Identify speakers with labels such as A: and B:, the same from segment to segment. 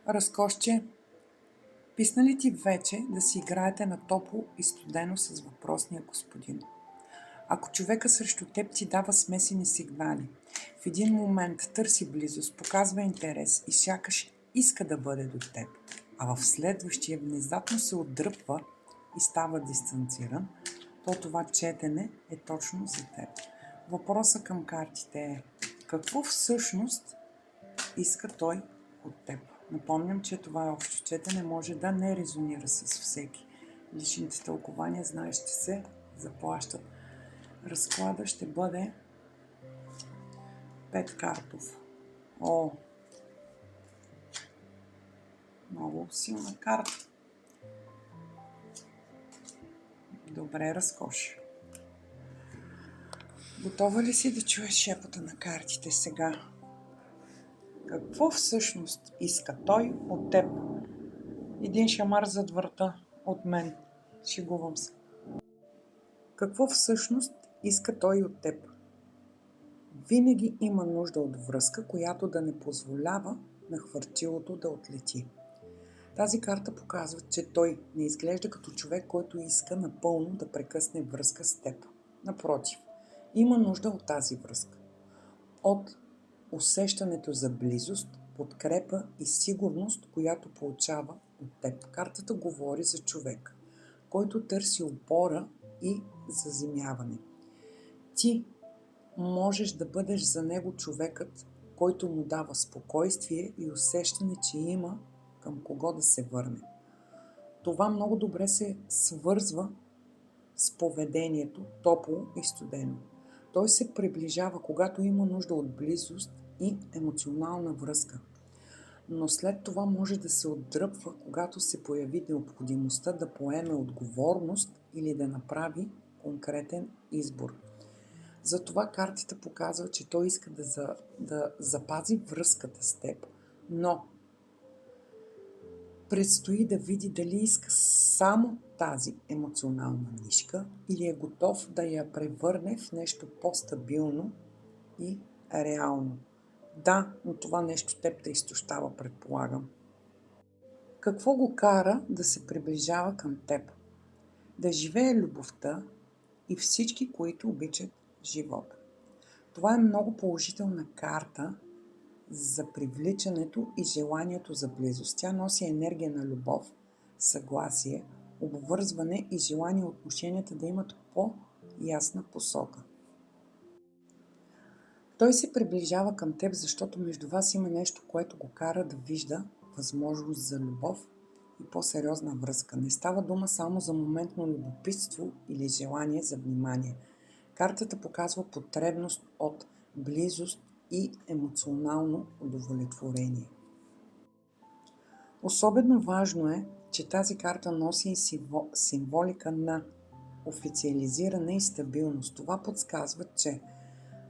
A: Разкошче, писна ли ти вече да си играете на топло и студено с въпросния господин? Ако човека срещу теб ти дава смесени сигнали, в един момент търси близост, показва интерес и сякаш иска да бъде до теб, а в следващия внезапно се отдръпва и става дистанциран, то това четене е точно за теб. Въпросът към картите е: какво всъщност иска той от теб? Напомням, че това е общо четене, може да не резонира с всеки. Личните тълкования, знаеш, ще се заплащат. Разклада ще бъде 5 картов. Много силна карта. Добре, разкош. Готова ли си да чуеш шепота на картите сега? Какво всъщност иска той от теб? Един шамар зад врата от мен. Шегувам се. Какво всъщност иска той от теб? Винаги има нужда от връзка, която да не позволява на хвърчилото да отлети. Тази карта показва, че той не изглежда като човек, който иска напълно да прекъсне връзка с теб. Напротив, има нужда от тази връзка. От усещането за близост, подкрепа и сигурност, която получава от теб. Картата говори за човек, който търси опора и заземяване. Ти можеш да бъдеш за него човекът, който му дава спокойствие и усещане, че има към кого да се върне. Това много добре се свързва с поведението топло и студено. Той се приближава, когато има нужда от близост и емоционална връзка. Но след това може да се отдръпва, когато се появи необходимостта да поеме отговорност или да направи конкретен избор. Затова картата показва, че той иска да запази връзката с теб, но предстои да види дали иска само тази емоционална нишка или е готов да я превърне в нещо по-стабилно и реално. Да, но това нещо теб те изтощава, предполагам. Какво го кара да се приближава към теб? Да живее любовта и всички, които обичат живота. Това е много положителна карта за привличането и желанието за близост. Тя носи енергия на любов, съгласие, обвързване и желание отношенията да имат по-ясна посока. Той се приближава към теб, защото между вас има нещо, което го кара да вижда възможност за любов и по-сериозна връзка. Не става дума само за моментно любопитство или желание за внимание. Картата показва потребност от близост и емоционално удовлетворение. Особено важно е, че тази карта носи символика на официализиране и стабилност. Това подсказва, че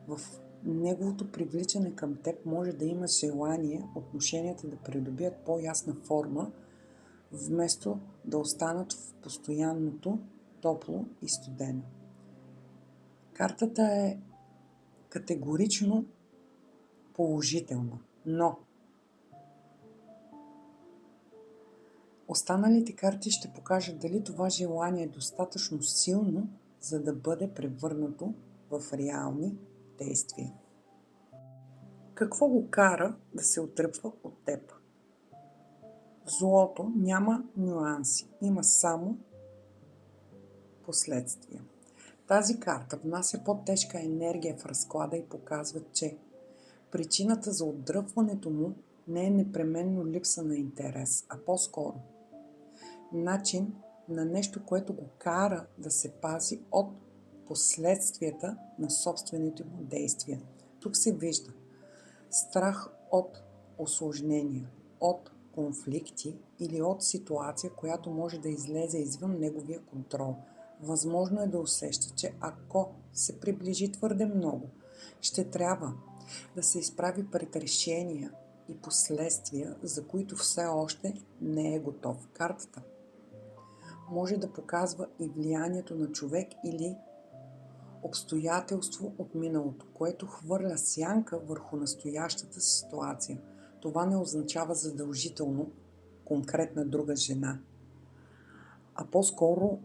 A: в неговото привличане към теб може да има желание отношенията да придобият по-ясна форма, вместо да останат в постоянното топло и студено. Картата е категорично положителна, но останалите карти ще покажат дали това желание е достатъчно силно, за да бъде превърнато в реални действия. Какво го кара да се отдръпва от теб? Злото няма нюанси, има само последствия. Тази карта внася по-тежка енергия в разклада и показва, че причината за отдръпването му не е непременно липса на интерес, а по-скоро начин на нещо, което го кара да се пази от последствията на собствените му действия. Тук се вижда страх от усложнения, от конфликти или от ситуация, която може да излезе извън неговия контрол. Възможно е да усеща, че ако се приближи твърде много, ще трябва да се изправи пред решения и последствия, за които все още не е готов. Картата може да показва и влиянието на човек или обстоятелство от миналото, което хвърля сянка върху настоящата ситуация. това не означава задължително конкретна друга жена, а по-скоро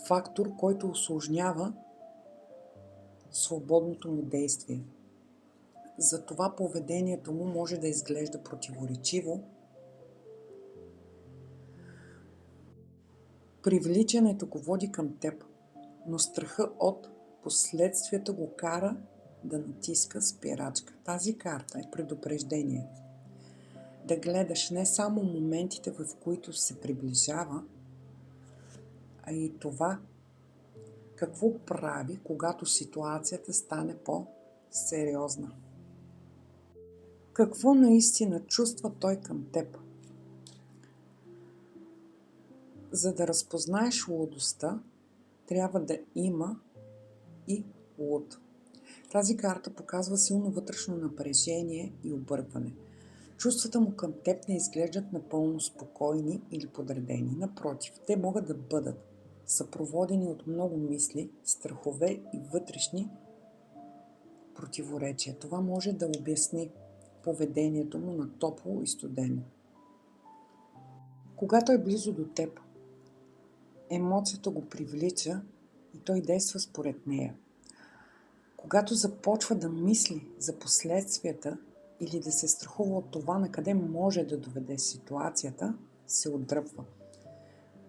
A: фактор, който усложнява свободното му действие. Затова поведението му може да изглежда противоречиво. Привличането го води към теб, но страха от последствията го кара да натиска спирачка. Тази карта е предупреждение. Да гледаш не само моментите, в които се приближава, а и това какво прави, когато ситуацията стане по-сериозна. Какво наистина чувства той към теб? За да разпознаеш лудостта, трябва да има и луд. Тази карта показва силно вътрешно напрежение и объркване. Чувствата му към теб не изглеждат напълно спокойни или подредени. Напротив, те могат да бъдат съпроводени от много мисли, страхове и вътрешни противоречия. Това може да обясни поведението му на топло и студено. Когато е близо до теб, емоцията го привлича и той действа според нея. Когато започва да мисли за последствията или да се страхува от това на къде може да доведе ситуацията, се отдръпва.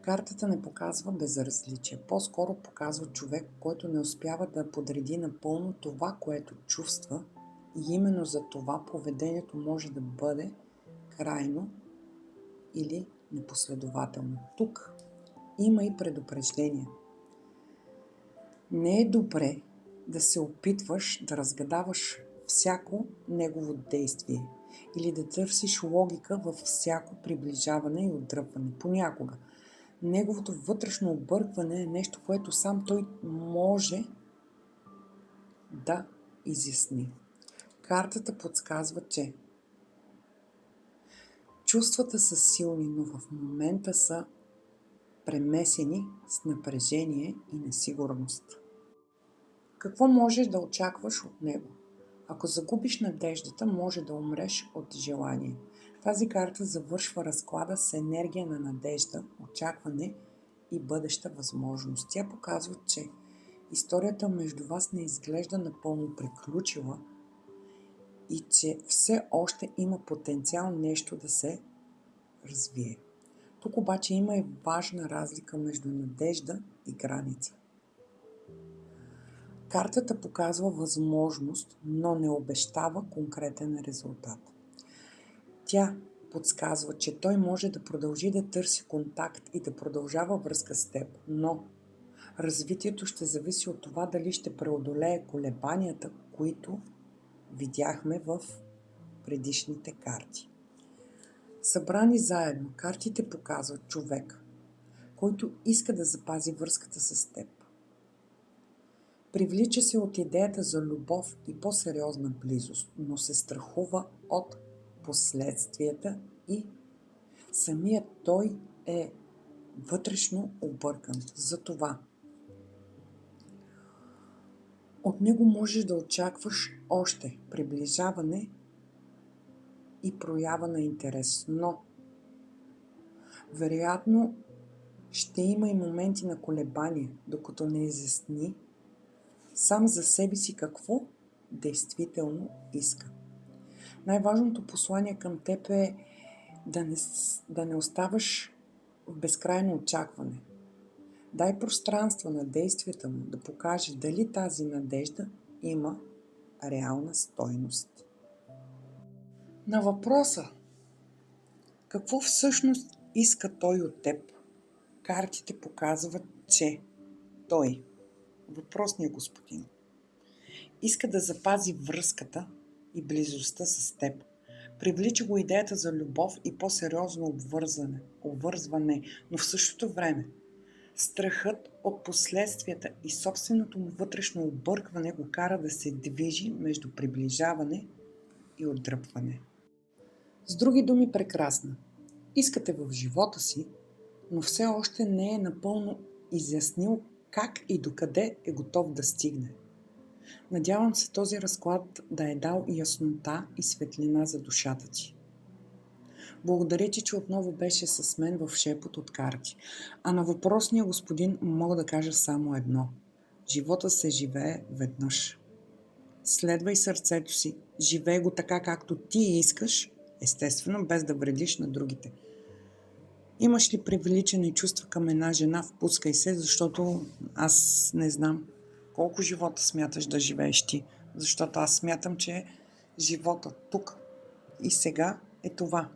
A: Картата не показва безразличие, по-скоро показва човек, който не успява да подреди напълно това, което чувства, и именно за това поведението може да бъде крайно или непоследователно. Тук има и предупреждение. Не е добре да се опитваш да разгадаваш всяко негово действие или да търсиш логика във всяко приближаване и отдръпване. Понякога неговото вътрешно объркване е нещо, което сам той може да изясни. Картата подсказва, че чувствата са силни, но в момента са премесени с напрежение и несигурност. Какво можеш да очакваш от него? Ако загубиш надеждата, може да умреш от желание. Тази карта завършва разклада с енергия на надежда, очакване и бъдеща възможност. Тя показва, че историята между вас не изглежда напълно приключила и че все още има потенциал нещо да се развие. Тук обаче има и важна разлика между надежда и граница. Картата показва възможност, но не обещава конкретен резултат. Тя подсказва, че той може да продължи да търси контакт и да продължава връзка с теб, но развитието ще зависи от това дали ще преодолее колебанията, които видяхме в предишните карти. Събрани заедно, картите показват човек, който иска да запази връзката с теб. Привлича се от идеята за любов и по-сериозна близост, но се страхува от последствията и самият той е вътрешно объркан. Затова от него можеш да очакваш още приближаване и проява на интерес, но вероятно ще има и моменти на колебание, докато не изясни сам за себе си какво действително иска. Най-важното послание към теб е да не оставаш в безкрайно очакване. Дай пространство на действията му да покаже дали тази надежда има реална стойност. На въпроса какво всъщност иска той от теб, картите показват, че той, въпросният господин, иска да запази връзката и близостта с теб. Привлича го идеята за любов и по-сериозно обвързване, но в същото време страхът от последствията и собственото му вътрешно объркване го кара да се движи между приближаване и отдръпване. С други думи, прекрасна. Искате в живота си, но все още не е напълно изяснил как и докъде е готов да стигне. Надявам се този разклад да е дал яснота и светлина за душата ти. Благодаря ти, че отново беше с мен в шепот от карти. А на въпросния господин мога да кажа само едно. Живота се живее веднъж. Следвай сърцето си, живей го така, както ти искаш, естествено, без да вредиш на другите. Имаш ли привличане чувства към една жена, впускай се, защото аз не знам колко живота смяташ да живееш ти. Защото аз смятам, че живота тук и сега е това.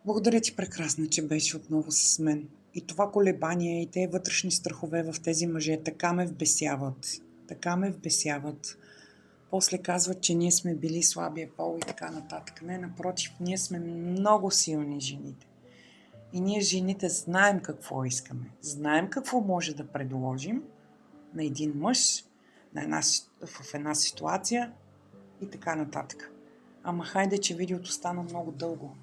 A: Благодаря ти, прекрасна, че беше отново с мен. И това колебание, и тези вътрешни страхове в тези мъже така ме вбесяват. Така ме вбесяват. После казват, че ние сме били слабия пол и така нататък. Не, напротив, ние сме много силни жените. И ние жените знаем какво искаме. Знаем какво може да предложим на един мъж, в една ситуация и така нататък. Ама хайде, че видеото стана много дълго.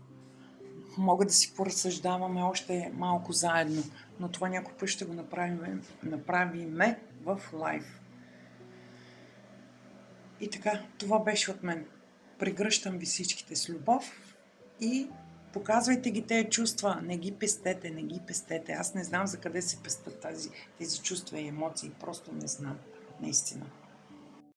A: Мога да си поразсъждаваме още малко заедно, но това някой път ще го направиме в лайв. И така, това беше от мен. Прегръщам ви всичките с любов и показвайте ги тези чувства. Не ги пестете, не ги пестете. Аз не знам за къде се пестят тези чувства и емоции. Просто не знам. Наистина.